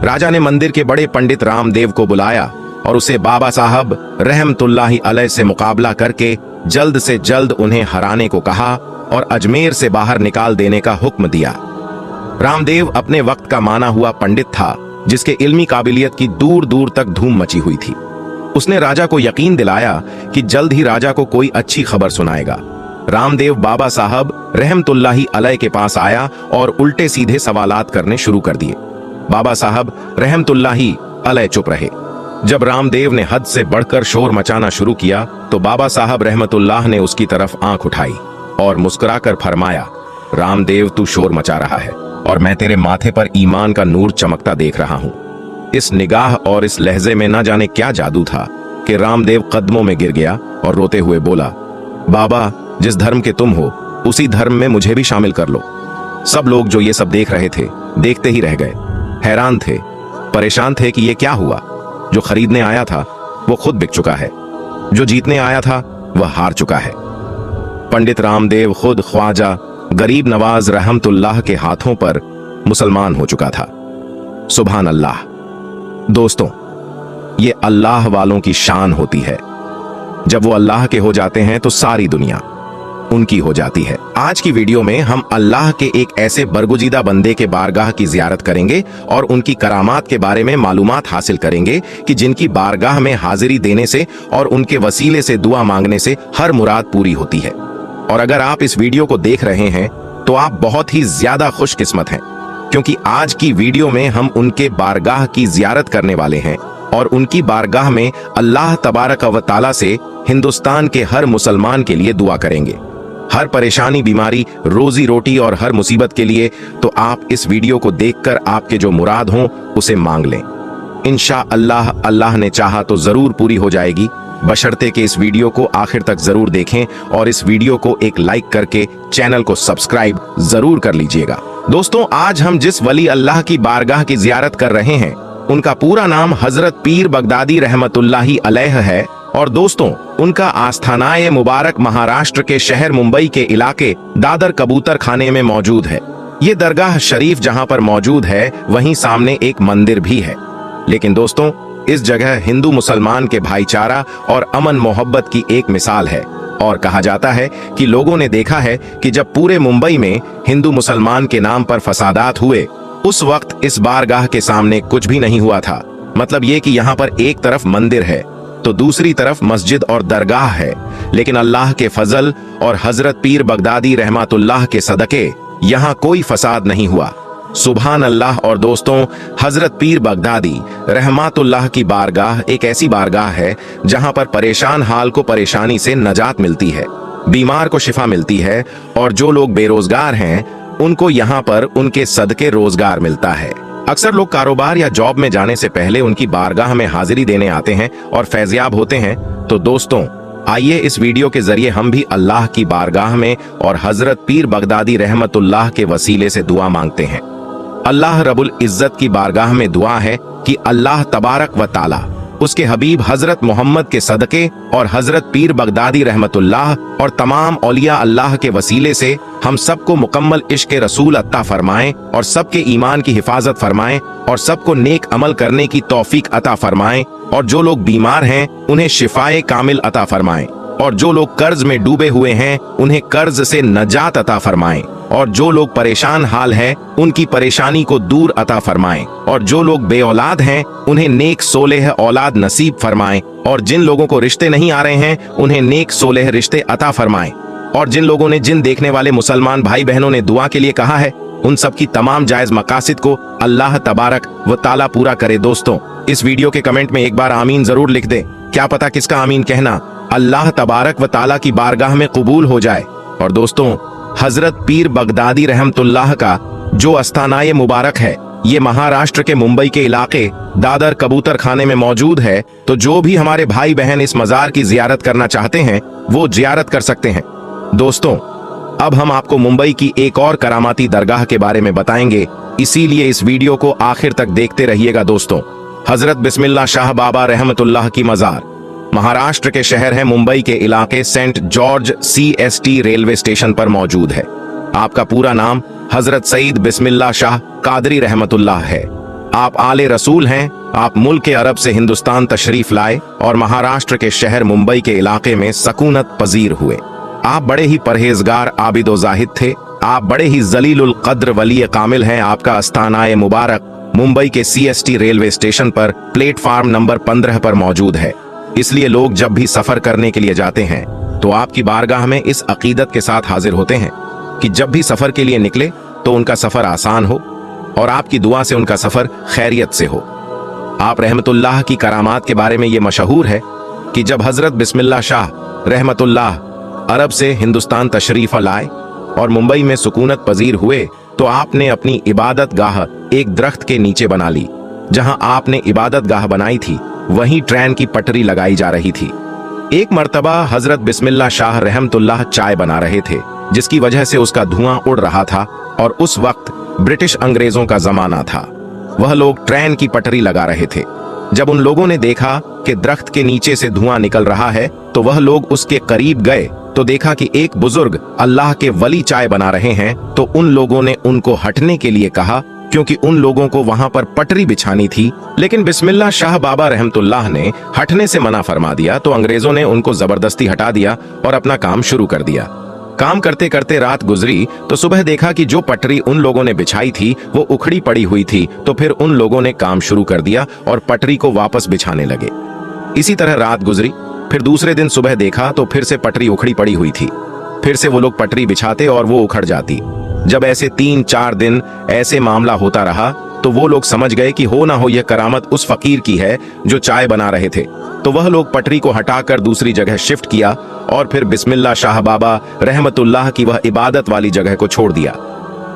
राजा ने मंदिर के बड़े पंडित रामदेव को बुलाया और उसे बाबा साहब रहमतुल्लाही अलैह से मुकाबला करके जल्द से जल्द उन्हें हराने को कहा और अजमेर से बाहर निकाल देने का हुक्म दिया। रामदेव अपने वक्त का माना हुआ पंडित था, जिसके इल्मी काबिलियत की दूर दूर तक धूम मची हुई थी। उसने राजा को यकीन दिलाया कि जल्द ही राजा को कोई अच्छी खबर सुनाएगा। रामदेव बाबा साहब रहमतुल्लाही अलैह के पास आया और उल्टे सीधे सवालात करने शुरू कर दिए। बाबा साहब रहमतुल्लाही अलैह चुप रहे। जब रामदेव ने हद से बढ़कर शोर मचाना शुरू किया तो बाबा साहब रहमतुल्लाह ने उसकी तरफ आंख उठाई और मुस्कुराकर फरमाया, रामदेव तू शोर मचा रहा है और मैं तेरे माथे पर ईमान का नूर चमकता देख रहा हूं। इस निगाह और इस लहजे में ना जाने क्या जादू था कि रामदेव कदमों में गिर गया और रोते हुए बोला, बाबा जिस धर्म के तुम हो उसी धर्म में मुझे भी शामिल कर लो। सब लोग जो ये सब देख रहे थे देखते ही रह गए, हैरान थे, परेशान थे कि ये क्या हुआ। जो खरीदने आया था वो खुद बिक चुका है, जो जीतने आया था वह हार चुका है। पंडित रामदेव खुद ख्वाजा गरीब नवाज रहमतुल्लाह के हाथों पर मुसलमान हो चुका था। सुभान अल्लाह। दोस्तों, ये अल्लाह वालों की शान होती है। जब वो अल्लाह के हो जाते हैं तो सारी दुनिया उनकी हो जाती है। आज की वीडियो में हम अल्लाह के एक ऐसे बरगुजीदा बंदे के बारगाह की जियारत करेंगे और उनकी करामात के बारे में मालूमात हासिल करेंगे कि जिनकी बारगाह में हाजिरी देने से और उनके वसीले से दुआ मांगने से हर मुराद पूरी होती है। और अगर आप इस वीडियो को देख रहे हैं तो आप बहुत ही ज्यादा खुशकिस्मत हैं, क्योंकि आज की वीडियो में हम उनके बारगाह की जियारत करने वाले हैं और उनकी बारगाह में अल्लाह तबारक व तआला से हिंदुस्तान के हर मुसलमान के लिए दुआ करेंगे। हर परेशानी, बीमारी, रोजी रोटी और हर मुसीबत के लिए तो आप इस वीडियो को देखकर आपके जो मुराद हों उसे मांग लें। इंशाअल्लाह अल्लाह ने चाहा तो जरूर पूरी हो जाएगी, बशर्ते कि इस वीडियो को आखिर तक जरूर देखें और इस वीडियो को एक लाइक करके चैनल को सब्सक्राइब जरूर कर लीजिएगा। दोस्तों, आज हम जिस वली अल्लाह की बारगाह की जियारत कर रहे हैं उनका पूरा नाम हजरत पीर बगदादी रहमतुल्लाही अलैह है और दोस्तों, उनका आस्थानाए मुबारक महाराष्ट्र के शहर मुंबई के इलाके दादर कबूतर खाने में मौजूद है। ये दरगाह शरीफ जहां पर मौजूद है वहीं सामने एक मंदिर भी है। लेकिन दोस्तों, इस जगह हिंदू मुसलमान के भाईचारा और अमन मोहब्बत की एक मिसाल है। और कहा जाता है कि लोगों ने देखा है कि जब पूरे मुंबई में हिंदू मुसलमान के नाम पर फसादात हुए, उस वक्त इस बारगाह के सामने कुछ भी नहीं हुआ था। मतलब ये कि यहाँ पर एक तरफ मंदिर है तो दूसरी तरफ मस्जिद और दरगाह है, लेकिन अल्लाह के फजल और हजरत पीर बगदादी रहमतुल्लाह के सदके यहाँ कोई फसाद नहीं हुआ। सुभान अल्लाह। और दोस्तों, हजरत पीर बगदादी रहमतुल्लाह की बारगाह एक ऐसी बारगाह है जहां पर परेशान हाल को परेशानी से नजात मिलती है, बीमार को शिफा मिलती है, और जो लोग बेरोजगार हैं उनको यहाँ पर उनके सदके रोजगार मिलता है। अक्सर लोग कारोबार या जॉब में जाने से पहले उनकी बारगाह में हाजिरी देने आते हैं और फैज़याब होते हैं। तो दोस्तों, आइए इस वीडियो के जरिए हम भी अल्लाह की बारगाह में और हजरत पीर बगदादी रहमतुल्लाह के वसीले से दुआ मांगते हैं। अल्लाह रब्बुल इज्जत की बारगाह में दुआ है कि अल्लाह तबारक व ताला उसके हबीब हजरत मोहम्मद के सदके और हजरत पीर बगदादी रहमतुल्लाह और तमाम औलिया अल्लाह के वसीले से हम सबको मुकम्मल इश्क़ रसूल अता फरमाएं और सबके ईमान की हिफाजत फरमाएं और सबको नेक अमल करने की तौफीक अता फरमाएं, और जो लोग बीमार हैं उन्हें शिफाए कामिल अता फरमाएं, और जो लोग कर्ज में डूबे हुए हैं उन्हें कर्ज से नजात अता फरमाएं, और जो लोग परेशान हाल हैं उनकी परेशानी को दूर अता फरमाएं, और जो लोग बेऔलाद हैं उन्हें नेक सोलेह औलाद नसीब फरमाएं, और जिन लोगों को रिश्ते नहीं आ रहे हैं उन्हें नेक सोलेह रिश्ते अता फरमाएं, और जिन लोगों ने जिन देखने वाले मुसलमान भाई बहनों ने दुआ के लिए कहा है उन सब की तमाम जायज मकासिद को अल्लाह तबारक व ताला पूरा करे। दोस्तों, इस वीडियो के कमेंट में एक बार आमीन जरूर लिख दें। क्या पता किसका आमीन कहना अल्लाह तबारक व ताला की बारगाह में कबूल हो जाए। और दोस्तों, हजरत पीर बगदादी रहमतुल्लाह का जो अस्थानाए मुबारक है ये महाराष्ट्र के मुंबई के इलाके दादर कबूतर खाने में मौजूद है। तो जो भी हमारे भाई बहन इस मजार की जियारत करना चाहते हैं वो जियारत कर सकते हैं। दोस्तों, अब हम आपको मुंबई की एक और करामाती दरगाह के बारे में बताएंगे, इसीलिए इस वीडियो को आखिर तक देखते रहिएगा। दोस्तों, हजरत बिस्मिल्लाह शाह बाबा रहमतुल्लाह की मजार महाराष्ट्र के शहर है मुंबई के इलाके saint George CST railway station पर मौजूद है। आपका पूरा नाम हजरत सईद बिस्मिल्लाह शाह कादरी रहमतुल्लाह है। आप आले रसूल हैं। आप मुल्क अरब से हिंदुस्तान तशरीफ लाए और महाराष्ट्र के शहर मुंबई के इलाके में सकूनत पजीर हुए। आप बड़े ही परहेजगार आबिदो जाहिद थे। आप बड़े ही जलीलुल कद्र वली कामिल हैं। आपका आस्थानाए मुबारक मुंबई के CST रेलवे स्टेशन पर प्लेटफार्म नंबर 15 पर मौजूद है। इसलिए लोग जब भी सफर करने के लिए जाते हैं तो आपकी बारगाह में इस अकीदत के साथ हाजिर होते हैं कि जब भी सफर के लिए निकले तो उनका सफर आसान हो और आपकी दुआ से उनका सफर खैरियत से हो। आप रहमतुल्लाह की करामात के बारे में ये मशहूर है कि जब हजरत बिस्मिल्लाह शाह रहमतुल्लाह अरब से हिंदुस्तान तशरीफ लाए और मुंबई में सुकूनत पजीर हुए तो आपने अपनी इबादत गाह एक दरख्त के नीचे बना ली। जहां आपने इबादत गाह बनाई थी वहीं ट्रेन की पटरी लगाई जा रही थी। एक मर्तबा हजरत बिस्मिल्लाह शाह रहमतुल्लाह चाय बना रहे थे जिसकी वजह से उसका धुआं उड़ रहा था, और उस वक्त ब्रिटिश अंग्रेजों का जमाना था। वह लोग ट्रेन की पटरी लगा रहे थे। जब उन लोगों ने देखा कि दरख्त के नीचे से धुआं निकल रहा है तो वह लोग उसके करीब गए तो देखा कि एक बुजुर्ग अल्लाह के वली चाय बना रहे हैं। तो उन लोगों ने उनको हटने के लिए कहा क्योंकि उन लोगों को वहां पर पटरी बिछानी थी, लेकिन बिस्मिल्लाह शाह बाबा रहमतुल्लाह ने हटने से मना फरमा दिया। तो अंग्रेजों ने उनको जबरदस्ती हटा दिया और अपना काम शुरू कर दिया। काम करते करते रात गुजरी तो सुबह देखा कि जो पटरी उन लोगों ने बिछाई थी वो उखड़ी पड़ी हुई थी। तो फिर उन लोगों ने काम शुरू कर दिया और पटरी को वापस बिछाने लगे। इसी तरह रात गुजरी। फिर दूसरे दिन सुबह देखा तो फिर से पटरी उखड़ी पड़ी हुई थी। फिर से वो लोग पटरी बिछाते और वो उखड़ जाती। जब ऐसे 3-4 दिन ऐसे मामला होता रहा तो वो लोग समझ गए कि हो ना हो यह करामत उस फकीर की है जो चाय बना रहे थे। तो वह लोग पटरी को हटाकर दूसरी जगह शिफ्ट किया और फिर बिस्मिल्लाह शाह बाबा रहमतुल्लाह की वह इबादत वाली जगह को छोड़ दिया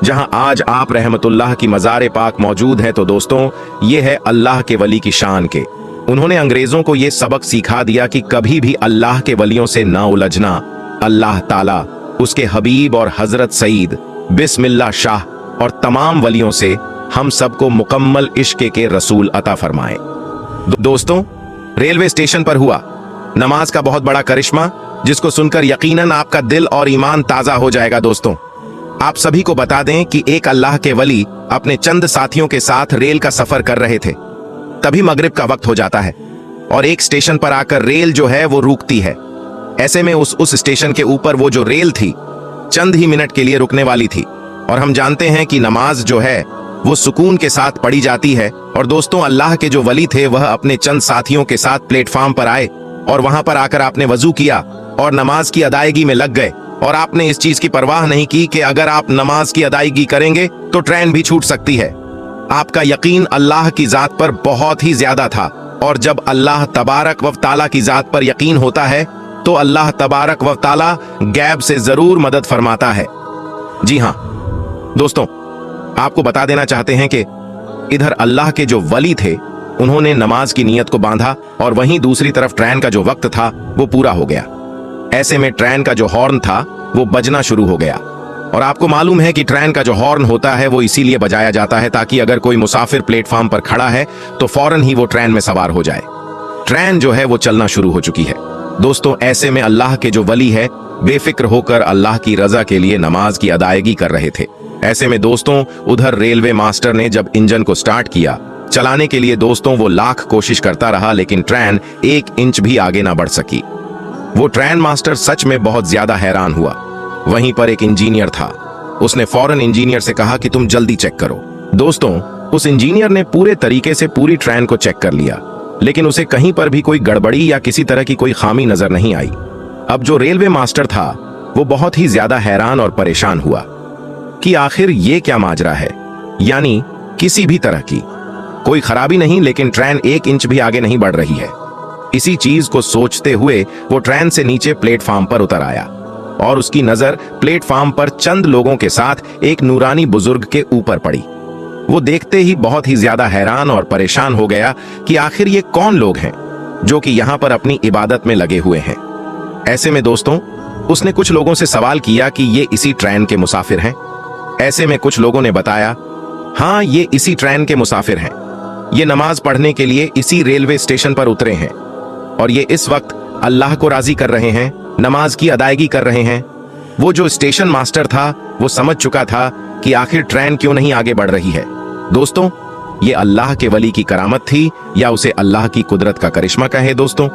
जहां आज आप रहमतुल्लाह की मज़ार पाक मौजूद है। तो दोस्तों, ये है अल्लाह के वली की शान के। उन्होंने अंग्रेजों को ये सबक सिखा दिया कि कभी भी अल्लाह के वलियों से ना उलझना। अल्लाह ताला उसके हबीब और हजरत सईद बिस्मिल्लाह शाह और तमाम वलियों से हम सबको मुकम्मल इश्क के रसूल अता फरमाए। दोस्तों, रेलवे स्टेशन पर हुआ नमाज का बहुत बड़ा करिश्मा जिसको सुनकर यकीनन आपका दिल और ईमान ताजा हो जाएगा। दोस्तों, आप सभी को बता दें कि एक अल्लाह के वली अपने चंद साथियों के साथ रेल का सफर कर रहे थे। तभी मगरिब का वक्त हो जाता है और एक स्टेशन पर आकर रेल जो है वो रुकती है। ऐसे में उस स्टेशन के ऊपर वो जो रेल थी चंद ही मिनट के लिए रुकने वाली थी। और हम जानते हैं कि नमाज जो है वो सुकून के साथ पढ़ी जाती है। और दोस्तों, अल्लाह के जो वली थे वह अपने चंद साथियों के साथ प्लेटफॉर्म पर आए और वहां पर आकर आपने वजू किया और नमाज की अदायगी में लग गए। और आपने इस चीज की परवाह नहीं की कि अगर आप नमाज की अदायगी करेंगे तो ट्रेन भी छूट सकती है। आपका यकीन अल्लाह की जात पर बहुत ही ज्यादा था। और जब अल्लाह तबारक व ताला की जात पर यकीन होता है तो अल्लाह तबारक व ताला गैब से जरूर मदद फरमाता है। जी हाँ दोस्तों, आपको बता देना चाहते हैं कि इधर अल्लाह के जो वली थे उन्होंने नमाज की नीयत को बांधा और वहीं दूसरी तरफ ट्रेन का जो वक्त था वो पूरा हो गया। ऐसे में ट्रेन का जो हॉर्न था वो बजना शुरू हो गया। और आपको मालूम है कि ट्रेन का जो हॉर्न होता है वो इसीलिए बजाया जाता है ताकि अगर कोई मुसाफिर प्लेटफॉर्म पर खड़ा है तो फौरन ही वो ट्रेन में सवार हो जाए। ट्रेन जो है वो चलना शुरू हो चुकी है। दोस्तों, ऐसे में अल्लाह के जो वली है बेफिक्र होकर अल्लाह की रजा के लिए नमाज की अदायगी कर रहे थे। ऐसे में दोस्तों, उधर रेलवे मास्टर ने जब इंजन को स्टार्ट किया चलाने के लिए, दोस्तों वो लाख कोशिश करता रहा लेकिन ट्रेन 1 इंच भी आगे ना बढ़ सकी। वो ट्रेन मास्टर सच में बहुत ज्यादा हैरान हुआ। वहीं पर एक इंजीनियर था। उसने फौरन इंजीनियर से कहा कि तुम जल्दी चेक करो। दोस्तों, उस इंजीनियर ने पूरे तरीके से पूरी ट्रेन को चेक कर लिया लेकिन उसे कहीं पर भी कोई गड़बड़ी या किसी तरह की कोई खामी नजर नहीं आई। अब जो रेलवे मास्टर था वो बहुत ही ज्यादा हैरान और परेशान हुआ कि आखिर ये क्या माजरा है। यानी किसी भी तरह की कोई खराबी नहीं लेकिन ट्रेन 1 इंच भी आगे नहीं बढ़ रही है। इसी चीज को सोचते हुए वो ट्रेन से नीचे प्लेटफॉर्म पर उतर आया और उसकी नजर प्लेटफॉर्म पर चंद लोगों के साथ एक नूरानी बुजुर्ग के ऊपर पड़ी। वो देखते ही बहुत ही ज्यादा हैरान और परेशान हो गया कि आखिर ये कौन लोग हैं जो कि यहाँ पर अपनी इबादत में लगे हुए हैं। ऐसे में दोस्तों, उसने कुछ लोगों से सवाल किया कि ये इसी ट्रेन के मुसाफिर हैं। ऐसे में कुछ लोगों ने बताया, हाँ ये इसी ट्रेन के मुसाफिर हैं। ये नमाज पढ़ने के लिए इसी रेलवे स्टेशन पर उतरे हैं और ये इस वक्त अल्लाह को राजी कर रहे हैं, नमाज की अदायगी कर रहे हैं। वो जो स्टेशन मास्टर था वो समझ चुका था कि आखिर ट्रेन क्यों नहीं आगे बढ़ रही है। दोस्तों, ये अल्लाह के वली की करामत थी या उसे अल्लाह की कुदरत का करिश्मा कहे। दोस्तों,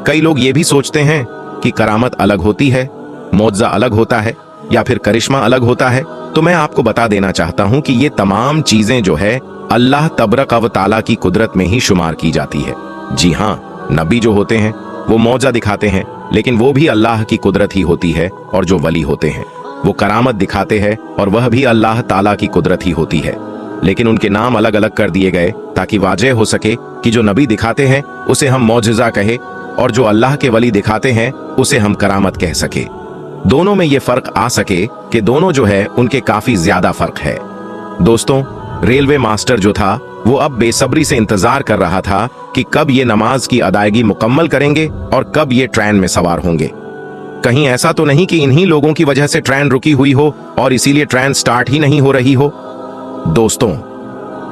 कई लोग ये भी सोचते हैं कि करामत अलग होती है, मौजज़ा अलग होता है या फिर करिश्मा अलग होता है। तो मैं आपको बता देना चाहता हूं कि ये तमाम चीजें जो है अल्लाह तबरक व ताला की कुदरत में ही शुमार की जाती है। जी हाँ, नबी जो होते हैं वो मौजज़ा दिखाते हैं लेकिन वो भी अल्लाह की कुदरत ही होती है। और जो वली होते हैं वो करामत दिखाते हैं और वह भी अल्लाह ताला की कुदरत ही होती है। लेकिन उनके नाम अलग अलग कर दिए गए ताकि वाजह हो सके कि जो नबी दिखाते हैं उसे हम मौजज़ा कहे और जो अल्लाह के वली दिखाते हैं उसे हम करामत कह सके। दोनों में ये फर्क आ सके कि दोनों जो है उनके काफी ज्यादा फर्क है। दोस्तों, रेलवे मास्टर जो था वो अब बेसब्री से इंतजार कर रहा था कि कब ये नमाज की अदायगी मुकम्मल करेंगे और कब ये ट्रेन में सवार होंगे। कहीं ऐसा तो नहीं कि इन्हीं लोगों की वजह से ट्रेन रुकी हुई हो और इसीलिए ट्रेन स्टार्ट ही नहीं हो रही हो। दोस्तों,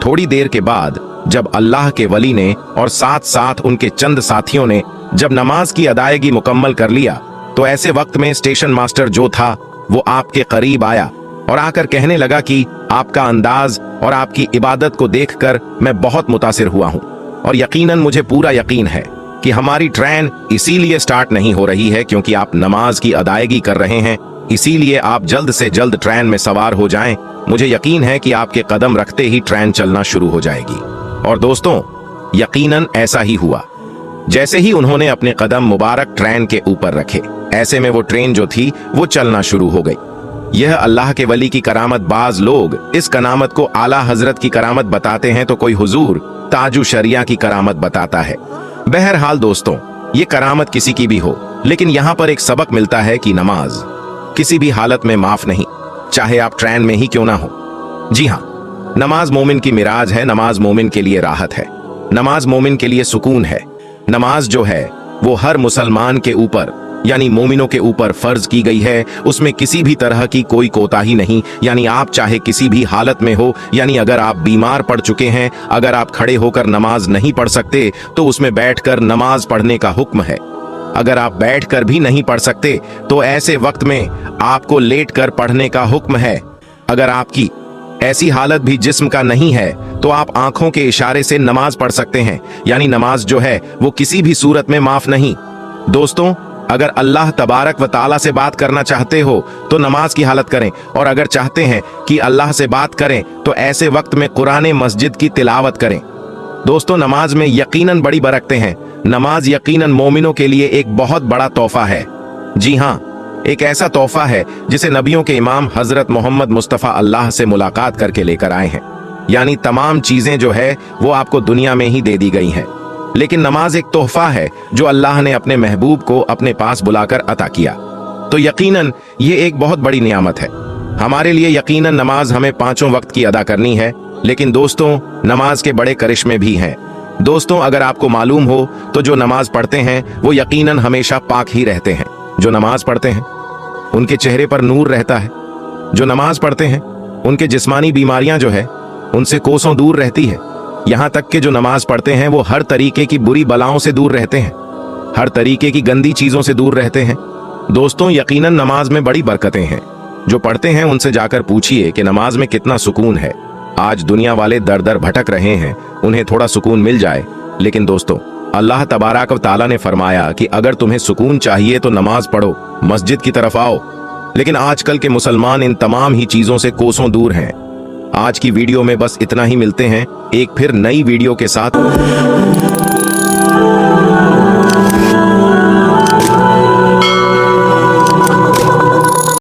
थोड़ी देर के बाद जब अल्लाह के वली ने और साथ साथ उनके चंद साथियों ने जब नमाज की अदायगी मुकम्मल कर लिया तो ऐसे वक्त में स्टेशन मास्टर जो था वो आपके करीब आया और आकर कहने लगा कि आपका अंदाज और आपकी इबादत को देखकर मैं बहुत मुतासिर हुआ हूं और यकीनन मुझे पूरा यकीन है कि हमारी ट्रेन इसीलिए स्टार्ट नहीं हो रही है क्योंकि आप नमाज की अदायगी कर रहे हैं। इसीलिए आप जल्द से जल्द ट्रेन में सवार हो जाएं। मुझे यकीन है कि आपके कदम रखते ही ट्रेन चलना शुरू हो जाएगी। और दोस्तों, यकीनन ऐसा ही हुआ। जैसे ही उन्होंने अपने कदम मुबारक ट्रेन के ऊपर रखे, ऐसे में वो ट्रेन जो थी वो चलना शुरू हो गई। यह अल्लाह के वली की करामत। बाज लोग इस करामत को आला हजरत की करामत बताते हैं तो कोई हुजूर ताजु शरिया की करामत बताता है। बहरहाल दोस्तों, ये करामत किसी की भी हो, लेकिन यहाँ पर एक सबक मिलता है कि नमाज किसी भी हालत में माफ नहीं, चाहे आप ट्रेन में ही क्यों ना हो। जी हाँ, नमाज मोमिन की मिराज है, नमाज मोमिन के लिए राहत है, नमाज मोमिन के लिए सुकून है। नमाज जो है वो हर मुसलमान के ऊपर यानी मोमिनों के ऊपर फर्ज की गई है। उसमें किसी भी तरह की कोई कोताही नहीं। यानी आप चाहे किसी भी हालत में हो, यानी अगर आप बीमार पड़ चुके हैं, अगर आप खड़े होकर नमाज नहीं पढ़ सकते तो उसमें बैठकर नमाज पढ़ने का हुक्म है। अगर आप बैठकर भी नहीं पढ़ सकते तो ऐसे वक्त में आपको लेटकर पढ़ने का हुक्म है। अगर आपकी ऐसी हालत भी जिस्म का नहीं है तो आप आंखों के इशारे से नमाज पढ़ सकते हैं, यानी नमाज जो है वो किसी भी सूरत में माफ नहीं। दोस्तों, अगर अल्लाह तबारक व ताला से बात करना चाहते हो तो नमाज की हालत करें, और अगर चाहते हैं कि अल्लाह से बात करें तो ऐसे वक्त में कुरान मस्जिद की तिलावत करें। दोस्तों, नमाज में यकीनन बड़ी बरकतें हैं। नमाज यकीनन मोमिनों के लिए एक बहुत बड़ा तोहफा है। जी हाँ, एक ऐसा तोहफा है जिसे नबियों के इमाम हजरत मोहम्मद मुस्तफ़ा अल्लाह से मुलाकात करके लेकर आए हैं। यानी तमाम चीजें जो है वो आपको दुनिया में ही दे दी गई हैं, लेकिन नमाज एक तोहफा है जो अल्लाह ने अपने महबूब को अपने पास बुलाकर अता किया। तो यकीनन ये एक बहुत बड़ी नियामत है हमारे लिए। यकीनन नमाज हमें 5 वक्त की अदा करनी है, लेकिन दोस्तों नमाज के बड़े करिश्मे भी हैं। दोस्तों, अगर आपको मालूम हो तो जो नमाज पढ़ते हैं वो यकीनन हमेशा पाक ही रहते हैं। जो नमाज पढ़ते हैं उनके चेहरे पर नूर रहता है। जो नमाज पढ़ते हैं उनके जिस्मानी बीमारियां जो है उनसे कोसों दूर रहती है। यहाँ तक कि जो नमाज पढ़ते हैं वो हर तरीके की बुरी बलाओं से दूर रहते हैं, हर तरीके की गंदी चीजों से दूर रहते हैं। दोस्तों, यकीनन नमाज में बड़ी बरकतें हैं। जो पढ़ते हैं उनसे जाकर पूछिए कि नमाज में कितना सुकून है। आज दुनिया वाले दर दर भटक रहे हैं, उन्हें थोड़ा सुकून मिल जाए। लेकिन दोस्तों, अल्लाह तबारक व ताला ने फरमाया कि अगर तुम्हें सुकून चाहिए तो नमाज पढ़ो, मस्जिद की तरफ आओ। लेकिन आजकल के मुसलमान इन तमाम ही चीजों से कोसों दूर हैं। आज की वीडियो में बस इतना ही। मिलते हैं एक फिर नई वीडियो के साथ।